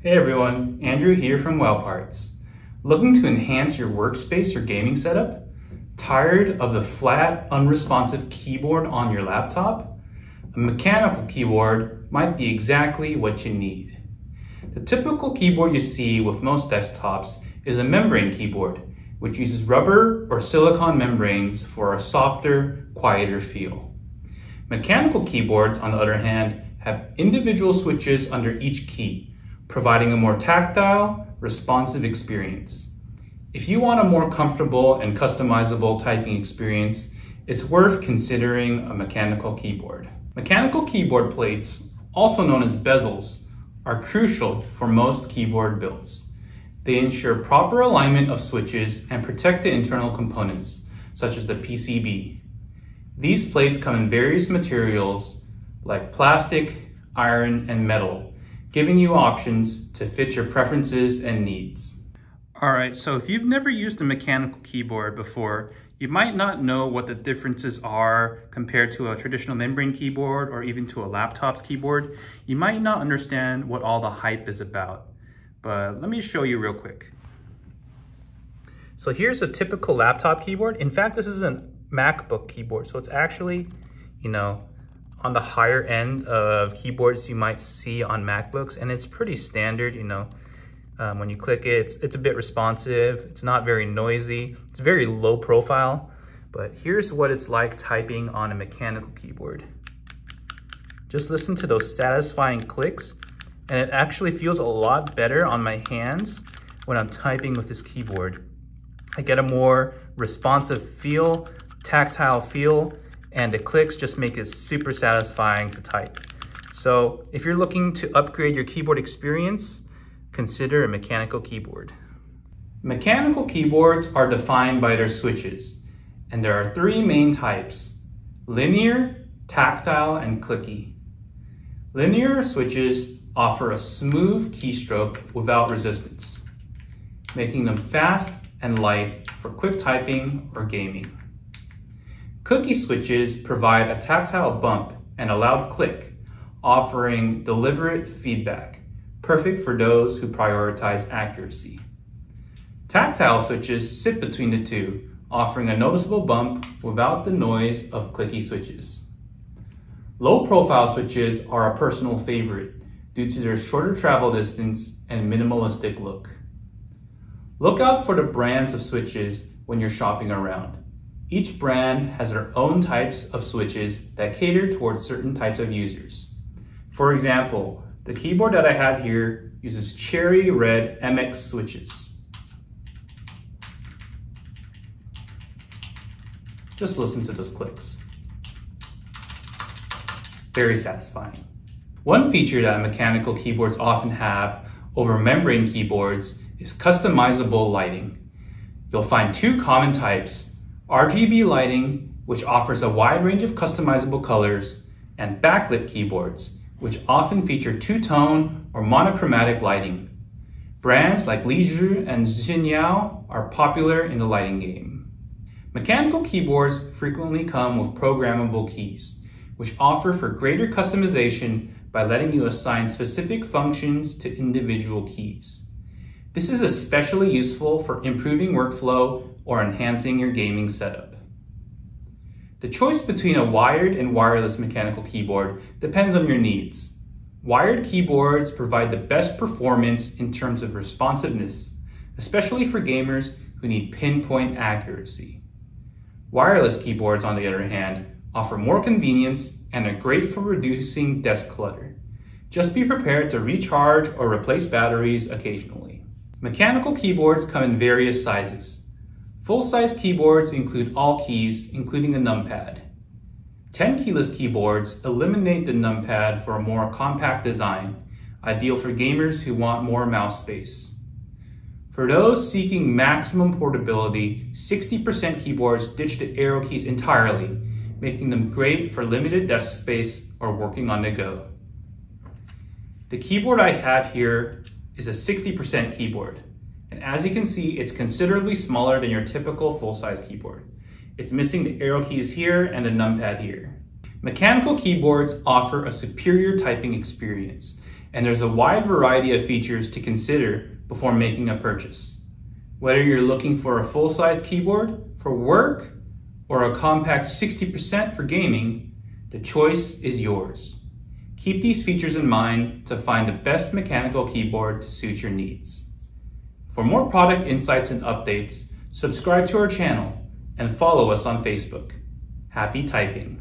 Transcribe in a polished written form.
Hey everyone, Andrew here from Wowparts. Looking to enhance your workspace or gaming setup? Tired of the flat, unresponsive keyboard on your laptop? A mechanical keyboard might be exactly what you need. The typical keyboard you see with most desktops is a membrane keyboard, which uses rubber or silicone membranes for a softer, quieter feel. Mechanical keyboards, on the other hand, have individual switches under each key, providing a more tactile, responsive experience. If you want a more comfortable and customizable typing experience, it's worth considering a mechanical keyboard. Mechanical keyboard plates, also known as bezels, are crucial for most keyboard builds. They ensure proper alignment of switches and protect the internal components, such as the PCB. These plates come in various materials like plastic, iron, and metal, giving you options to fit your preferences and needs. All right, so if you've never used a mechanical keyboard before, you might not know what the differences are compared to a traditional membrane keyboard or even to a laptop's keyboard. You might not understand what all the hype is about, but let me show you real quick. So here's a typical laptop keyboard. In fact, this is a MacBook keyboard, so it's actually, on the higher end of keyboards you might see on MacBooks, and it's pretty standard. When you click it, it's a bit responsive, it's not very noisy, it's very low profile, but here's what it's like typing on a mechanical keyboard. Just listen to those satisfying clicks, and it actually feels a lot better on my hands when I'm typing with this keyboard. I get a more responsive feel, tactile feel, and the clicks just make it super satisfying to type. So if you're looking to upgrade your keyboard experience, consider a mechanical keyboard. Mechanical keyboards are defined by their switches, and there are three main types: linear, tactile, and clicky. Linear switches offer a smooth keystroke without resistance, making them fast and light for quick typing or gaming. Clicky switches provide a tactile bump and a loud click, offering deliberate feedback, perfect for those who prioritize accuracy. Tactile switches sit between the two, offering a noticeable bump without the noise of clicky switches. Low-profile switches are a personal favorite due to their shorter travel distance and minimalistic look. Look out for the brands of switches when you're shopping around. Each brand has their own types of switches that cater towards certain types of users. For example, the keyboard that I have here uses cherry red MX switches. Just listen to those clicks. Very satisfying. One feature that mechanical keyboards often have over membrane keyboards is customizable lighting. You'll find two common types: RGB lighting, which offers a wide range of customizable colors, and backlit keyboards, which often feature two-tone or monochromatic lighting. Brands like Leisure and Xinyao are popular in the lighting game. Mechanical keyboards frequently come with programmable keys, which offer for greater customization by letting you assign specific functions to individual keys. This is especially useful for improving workflow or enhancing your gaming setup. The choice between a wired and wireless mechanical keyboard depends on your needs. Wired keyboards provide the best performance in terms of responsiveness, especially for gamers who need pinpoint accuracy. Wireless keyboards, on the other hand, offer more convenience and are great for reducing desk clutter. Just be prepared to recharge or replace batteries occasionally. Mechanical keyboards come in various sizes. Full-size keyboards include all keys, including a numpad. 10-keyless keyboards eliminate the numpad for a more compact design, ideal for gamers who want more mouse space. For those seeking maximum portability, 60% keyboards ditch the arrow keys entirely, making them great for limited desk space or working on the go. The keyboard I have here is a 60% keyboard. And as you can see, it's considerably smaller than your typical full-size keyboard. It's missing the arrow keys here and the numpad here. Mechanical keyboards offer a superior typing experience, and there's a wide variety of features to consider before making a purchase. Whether you're looking for a full-size keyboard for work or a compact 60% for gaming, the choice is yours. Keep these features in mind to find the best mechanical keyboard to suit your needs. For more product insights and updates, subscribe to our channel and follow us on Facebook. Happy typing!